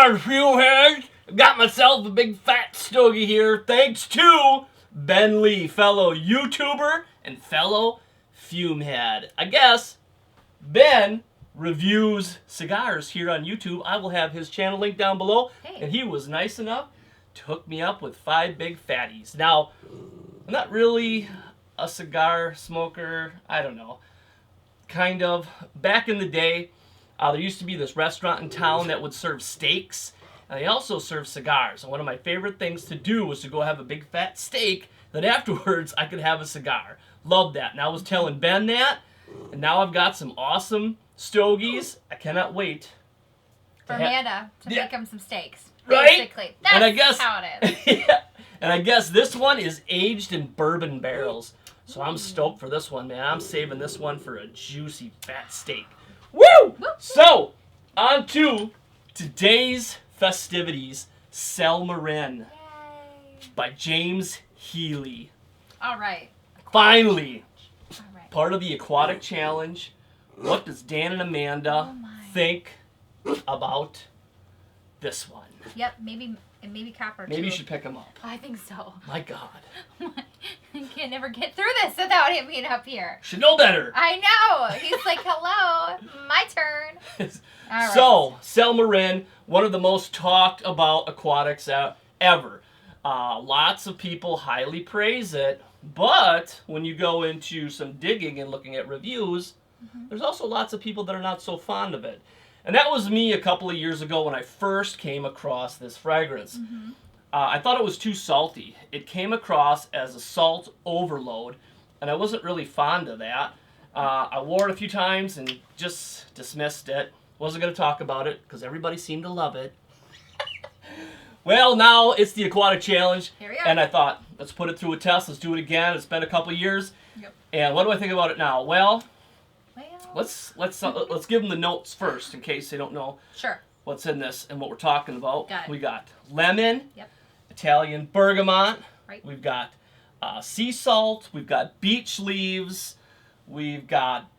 on, FUME heads? Got myself a big fat stogie here, thanks to Ben Lee, fellow YouTuber and fellow FUME head. I guess Ben reviews cigars here on YouTube. I will have his channel link down below. Hey. And he was nice enough to hook me up with 5 big fatties. Now, I'm not really a cigar smoker. I don't know. Kind of. Back in the day, there used to be this restaurant in town that would serve steaks. And they also serve cigars. And one of my favorite things to do was to go have a big fat steak. Then afterwards, I could have a cigar. Loved that. And I was telling Ben that. And now I've got some awesome stogies. I cannot wait. For Amanda to make him some steaks. Right? Basically. That's and I guess, how it is. Yeah. And I guess this one is aged in bourbon barrels. So I'm stoked for this one, man. I'm saving this one for a juicy fat steak. Woo! So, on to today's festivities. Sel Marin. Yay. By James Heeley. All right. Finally, All right. part of the Aquatic Challenge. What does Dan and Amanda think about this one? Yep, maybe Copper Maybe too. you should pick him up. I think so. My God. I can never get through this without him being up here. Should know better. I know. He's like, hello, my turn. All right. So, Sel Marin, one of the most talked about aquatics ever. Lots of people highly praise it, but when you go into some digging and looking at reviews, there's also lots of people that are not so fond of it. And that was me a couple of years ago when I first came across this fragrance. I thought it was too salty. It came across as a salt overload, and I wasn't really fond of that. I wore it a few times and just dismissed it. Wasn't going to talk about it because everybody seemed to love it. Well, now it's the Aquatic Challenge, Here we are. and I thought, let's put it through a test. Let's do it again. It's been a couple of years. Yep. And what do I think about it now? Well, let's give them the notes first in case they don't know Sure. what's in this and what we're talking about. Got it. We got lemon, Yep. Italian bergamot. Right. We've got sea salt. We've got beech leaves. We've got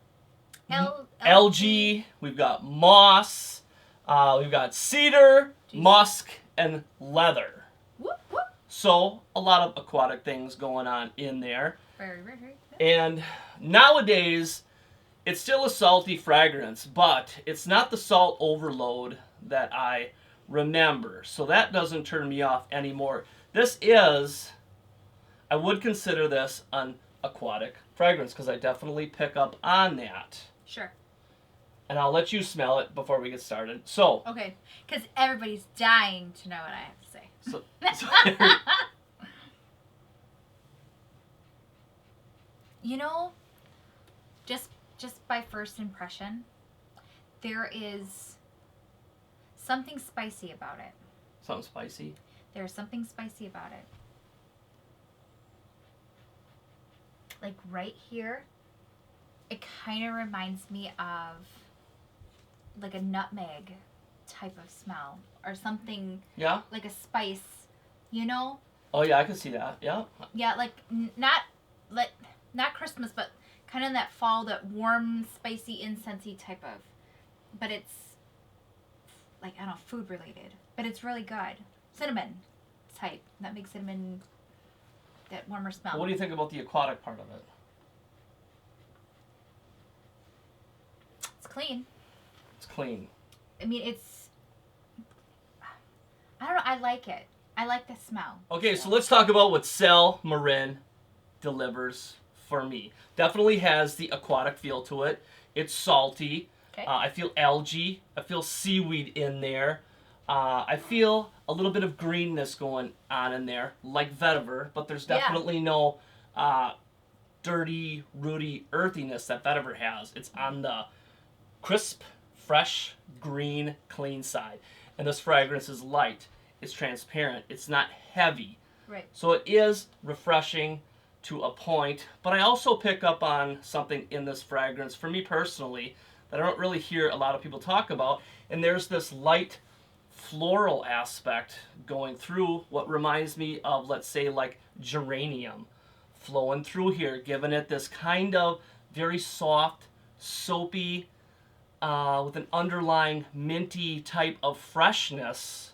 algae. We've got moss. We've got cedar, musk, and leather. Whoop, whoop. So a lot of aquatic things going on in there. Very, very, very. And nowadays, it's still a salty fragrance, but it's not the salt overload that I remember. So that doesn't turn me off anymore. This is, I would consider this an aquatic fragrance because I definitely pick up on that. Sure. And I'll let you smell it before we get started. So, Okay, because everybody's dying to know what I have to say. You know, just by first impression, there is something spicy about it. Something spicy. There's something spicy about it. Like right here, it kind of reminds me of like a nutmeg type of smell or something. Yeah? Like a spice, you know? Oh yeah, I can see that. Yeah. Yeah, like not Christmas, but kind of that fall, that warm, spicy, incensey type of. But it's like, I don't know, food related. But it's really good. Cinnamon type. That makes cinnamon that warmer smell. Well, what do you think about the aquatic part of it? It's clean. It's clean. I mean, it's, I don't know, I like it. I like the smell. Okay, so let's talk about what Sel Marin delivers for me. Definitely has the aquatic feel to it. It's salty. Okay. I feel algae. I feel seaweed in there. I feel a little bit of greenness going on in there, like vetiver, but there's definitely no dirty, rooty earthiness that vetiver has. It's on the crisp, fresh, green, clean side. And this fragrance is light. It's transparent. It's not heavy. Right. So it is refreshing to a point, but I also pick up on something in this fragrance, for me personally, that I don't really hear a lot of people talk about, and there's this light floral aspect going through what reminds me of, let's say, like geranium flowing through here, giving it this kind of very soft, soapy, with an underlying minty type of freshness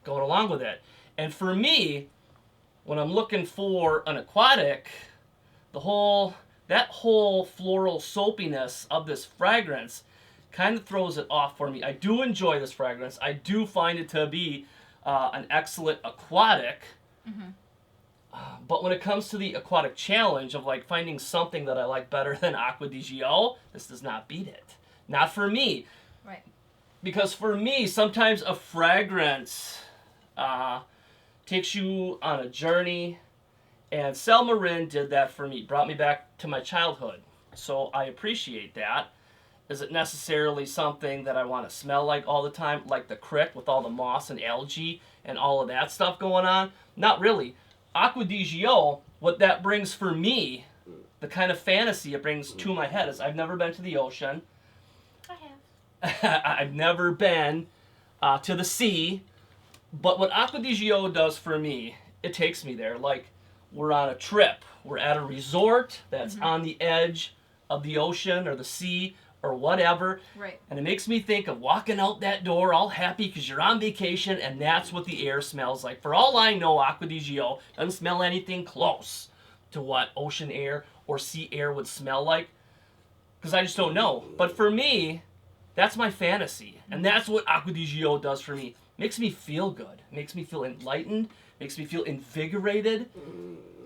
going along with it. And for me, when I'm looking for an aquatic, that whole floral soapiness of this fragrance kind of throws it off for me. I do enjoy this fragrance. I do find it to be an excellent aquatic. Mm-hmm. But when it comes to the aquatic challenge of like finding something that I like better than Acqua di Gio, this does not beat it. Not for me. Right. Because for me, sometimes a fragrance takes you on a journey. And Sel Marin did that for me. Brought me back to my childhood. So I appreciate that. Is it necessarily something that I want to smell like all the time? Like the crick with all the moss and algae and all of that stuff going on? Not really. Acqua di Gio, what that brings for me, the kind of fantasy it brings to my head is I've never been to the ocean. I have. I've never been to the sea. But what Acqua di Gio does for me, it takes me there. Like, we're on a trip. We're at a resort that's on the edge of the ocean or the sea or whatever. Right. And it makes me think of walking out that door all happy because you're on vacation and that's what the air smells like. For all I know, Acqua di Gio doesn't smell anything close to what ocean air or sea air would smell like because I just don't know. But for me, that's my fantasy. And that's what Acqua di Gio does for me. Makes me feel good. Makes me feel enlightened. Makes me feel invigorated.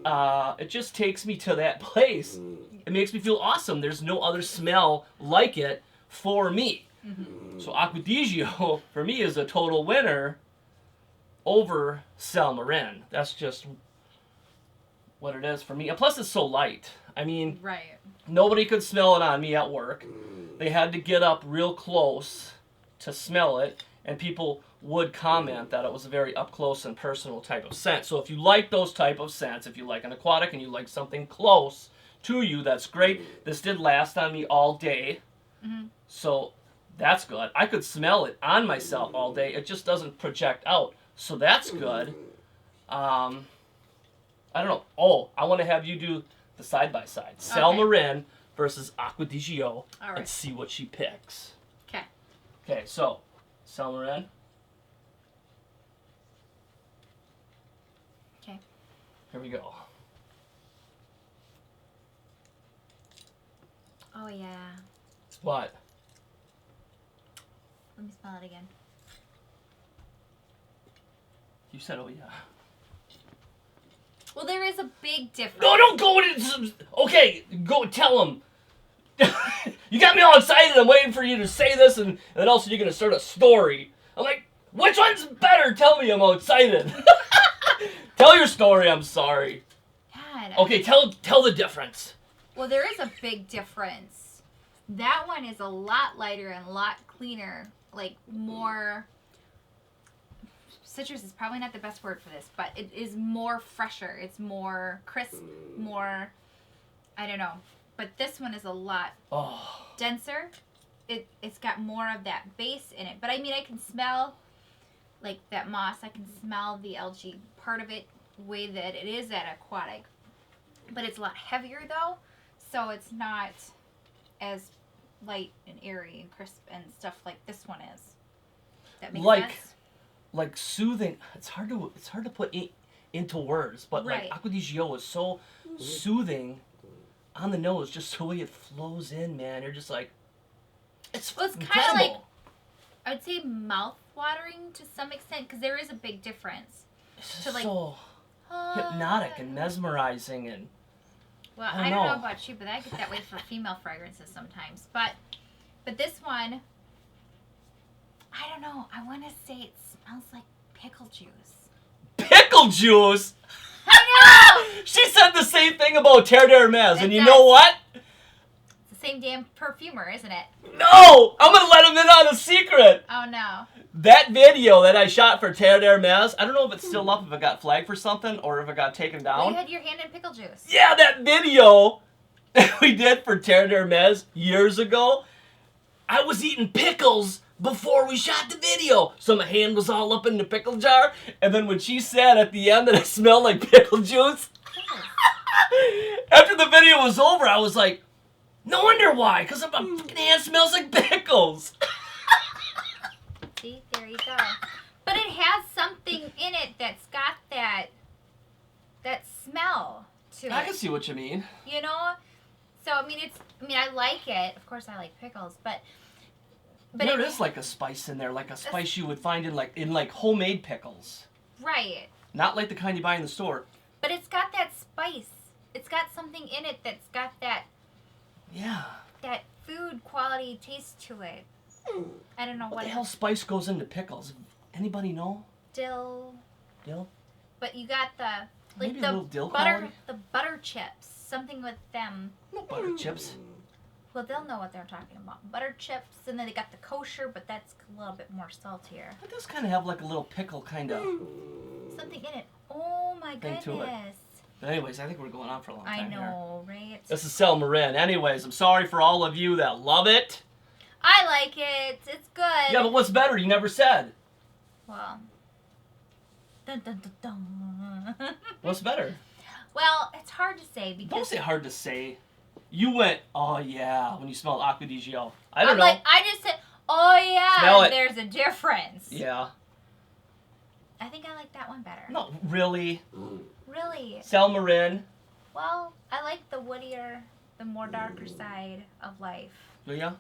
It just takes me to that place. It makes me feel awesome. There's no other smell like it for me. Mm-hmm. So Acqua di Gio, for me, is a total winner over Sel Marin. That's just what it is for me. And plus, it's so light. I mean, right. Nobody could smell it on me at work. They had to get up real close to smell it. And people would comment that it was a very up-close and personal type of scent. So if you like those type of scents, if you like an aquatic and you like something close to you, that's great. This did last on me all day. Mm-hmm. So that's good. I could smell it on myself all day. It just doesn't project out. So that's good. I don't know. Oh, I want to have you do the side-by-side. Sel Marin versus Acqua di Gio. Right. And see what she picks. Okay. Okay, so Sel Marin. Okay. Here we go. Oh, yeah. What? Let me smell it again. You said, oh, yeah. Well, there is a big difference. No, don't go into some... Okay, go tell him. You got me all excited. I'm waiting for you to say this, and then also you're going to start a story. I'm like, which one's better? Tell me. I'm all excited. Tell your story. I'm sorry. God. Okay, tell the difference. Well, there is a big difference. That one is a lot lighter and a lot cleaner. Like, more... Citrus is probably not the best word for this, but it is more fresher. It's more crisp, more... I don't know. But this one is a lot denser. It's got more of that base in it. But I mean, I can smell like that moss. I can smell the algae part of it, way that it is at Aquatic. But it's a lot heavier though, so it's not as light and airy and crisp and stuff like this one is. That makes sense? Like soothing. It's hard to put into words, but Right. like Acqua di Gio is so soothing on the nose, just the way it flows in, man. You're just like, it's kind of incredible. like, I would say mouth-watering to some extent, because there is a big difference. It's to, like, so hypnotic and mesmerizing, and well, I I don't don't know know about you, but I get that way for female fragrances sometimes. But this one, I don't know. I want to say it smells like pickle juice. pickle juice. I know. She said the same thing about Terre d'Hermes, and It you does. know what? It's the same damn perfumer, isn't it? No! I'm gonna let him in on a secret! Oh, no. That video that I shot for Terre d'Hermes, I don't know if it's still up, if it got flagged for something, or if it got taken Well, down. you had your hand in pickle juice. Yeah, that video that we did for Terre d'Hermes years ago, I was eating pickles before we shot the video. So my hand was all up in the pickle jar, and then when she said at the end that it smelled like pickle juice, after the video was over, I was like, No wonder why, because my fucking hand smells like pickles. See, there you go. But it has something in it that's got that smell to it. I can see what you mean. You know? So, I mean, I like it. Of course I like pickles, but There is like a spice in there, like a spice you would find in like homemade pickles. Right. Not like the kind you buy in the store. But it's got that spice. It's got something in it that's got that food quality taste to it. I don't know what the hell spice goes into pickles. Anybody know? Dill. Dill? But you got the Maybe a little dill butter, quality? the butter chips. Something with them. No butter chips. Well, they'll know what they're talking about. Butter chips, and then they got the kosher, but that's a little bit more saltier. It does kind of have like a little pickle kind of something in it. Oh my thing to it. goodness. But anyways, I think we're going on for a long time. I know, right? This is Sel Marin. Anyways, I'm sorry for all of you that love it. I like it. It's good. Yeah, but what's better? You never said. Well. Dun, dun, dun, dun. What's better? Well, it's hard to say because. Don't say hard to say. You went, oh yeah, when you smelled Aqua di Gio. I don't know. I just said, oh yeah, Smell it. there's a difference. Yeah. I think I like that one better. No, really. Really? Sel Marin. Well, I like the woodier, the more darker side of life. Do ya?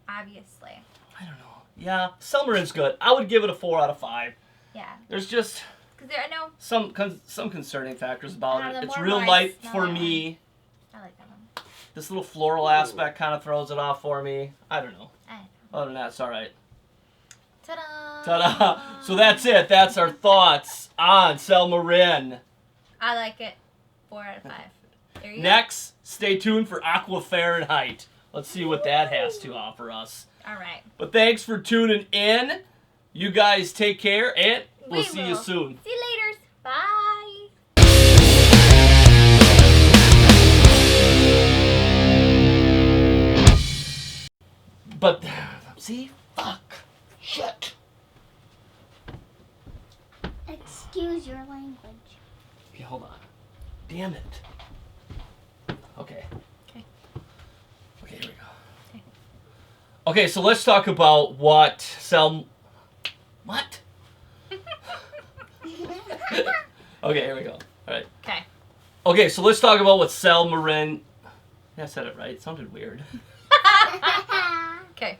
Obviously. I don't know. Yeah, Sel Marin's good. I would give it a 4 out of 5. Yeah. There's just I know some concerning factors about it. It's more real rice, light no, for me. I like that one. This little floral aspect kind of throws it off for me. I don't know. I know. Other than that, it's all right. Ta-da! Ta-da! So that's it. That's our thoughts on Sel Marin. I like it. 4 out of 5. There you Next, stay tuned for Aqua Fahrenheit. Let's see what that has to offer us. go. All right. But thanks for tuning in. You guys take care, and we'll see you soon. See you later. Bye. But, see? Fuck. Shit. Excuse your language. Okay, hold on. Damn it. Okay. Okay. Okay, here we go. Okay. Okay, so let's talk about what What? Okay, here we go. All right. Okay. Okay, so let's talk about what Sel Marin. Yeah, I said it right. It sounded weird. Okay.